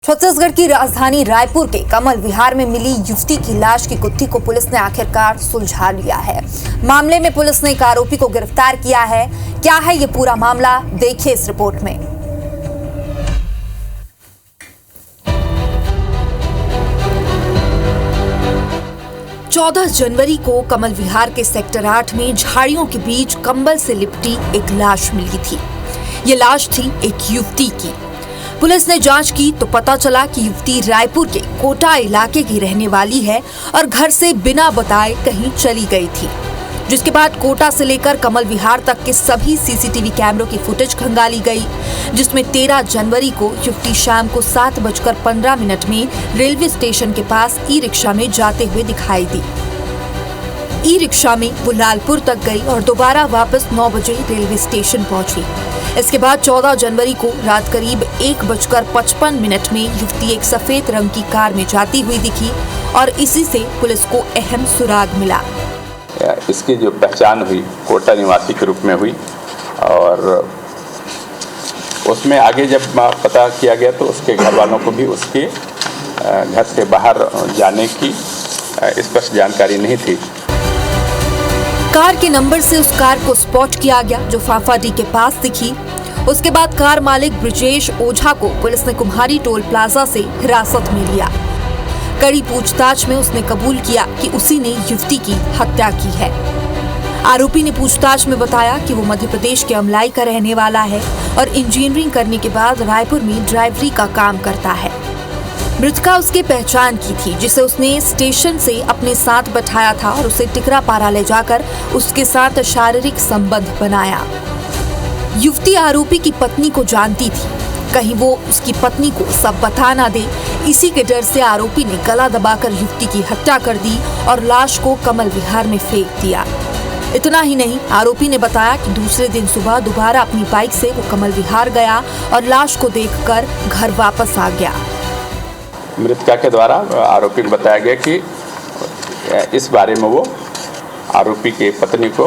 छत्तीसगढ़ की राजधानी रायपुर के कमल विहार में मिली युवती की लाश की गुत्थी को पुलिस ने आखिरकार सुलझा लिया है। मामले में पुलिस ने एक आरोपी को गिरफ्तार किया है। क्या है ये पूरा मामला, देखिए इस रिपोर्ट में। चौदह जनवरी को कमल विहार के सेक्टर 8 में झाड़ियों के बीच कंबल से लिपटी एक लाश मिली थी। ये लाश थी एक युवती की। पुलिस ने जांच की तो पता चला कि युवती रायपुर के कोटा इलाके की रहने वाली है और घर से बिना बताए कहीं चली गई थी। जिसके बाद कोटा से लेकर कमल विहार तक के सभी सीसीटीवी कैमरों की फुटेज खंगाली गई, जिसमें 13 जनवरी को युवती शाम को 7:15 में रेलवे स्टेशन के पास ई रिक्शा में जाते हुए दिखाई दी। ई रिक्शा में वो लालपुर तक गई और दोबारा वापस 9 बजे रेलवे स्टेशन पहुंची। इसके बाद 14 जनवरी को रात करीब 1:55 में युवती एक सफेद रंग की कार में जाती हुई दिखी और इसी से पुलिस को अहम सुराग मिला। इसकी जो पहचान हुई कोटा निवासी के रूप में हुई और उसमें आगे जब पता किया गया तो उसके घर वालों को भी उसके घर से बाहर जाने की स्पष्ट जानकारी नहीं थी। कार के नंबर से उस कार को स्पॉट किया गया जो फाफाडी के पास दिखी। उसके बाद कार मालिक ब्रिजेश ओझा को पुलिस ने कुम्हारी टोल प्लाजा से हिरासत में लिया। कड़ी पूछताछ में उसने कबूल किया कि उसी ने युवती की हत्या की है। आरोपी ने पूछताछ में बताया कि वो मध्य प्रदेश के अमलाई का रहने वाला है और इंजीनियरिंग करने के बाद रायपुर में ड्राइवरी का काम करता है। मृतका उसकी पहचान की थी, जिसे उसने स्टेशन से अपने साथ बैठाया था और उसे टिकरापारा ले जाकर उसके साथ शारीरिक संबंध बनाया। युवती आरोपी की पत्नी को जानती थी, कहीं वो उसकी पत्नी को सब बता ना दे। इसी के डर से आरोपी ने गला दबाकर युवती की हत्या कर दी और लाश को कमल विहार में फेंक दिया। इतना ही नहीं, आरोपी ने बताया कि दूसरे दिन सुबह दोबारा अपनी बाइक से वो कमल विहार गया और लाश को देखकर घर वापस आ गया। मृतका के द्वारा आरोपी को बताया गया कि इस बारे में वो आरोपी की पत्नी को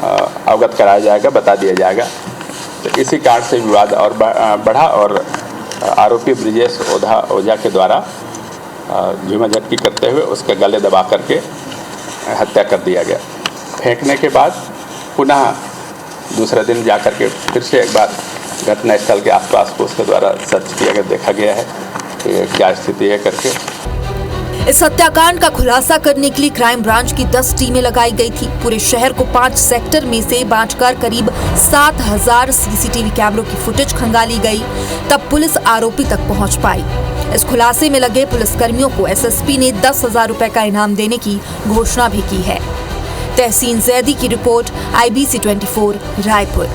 अवगत कराया जाएगा, बता दिया जाएगा। तो इसी कारण से विवाद और बढ़ा और आरोपी ब्रिजेश ओझा के द्वारा झूमाझटकी करते हुए उसके गले दबा करके हत्या कर दिया गया। फेंकने के बाद पुनः दूसरे दिन जाकर के फिर से एक बार घटनास्थल के आसपास को उसके द्वारा सर्च किया गया, देखा गया है कि क्या स्थिति है करके। इस हत्याकांड का खुलासा करने के लिए क्राइम ब्रांच की 10 टीमें लगाई गई थी। पूरे शहर को 5 सेक्टर में से बांटकर करीब 7000 सीसीटीवी कैमरों की फुटेज खंगाली गई, तब पुलिस आरोपी तक पहुंच पाई। इस खुलासे में लगे पुलिसकर्मियों को एसएसपी ने 10,000 रुपए का इनाम देने की घोषणा भी की है। तहसीन जैदी की रिपोर्ट, IBC 24 रायपुर।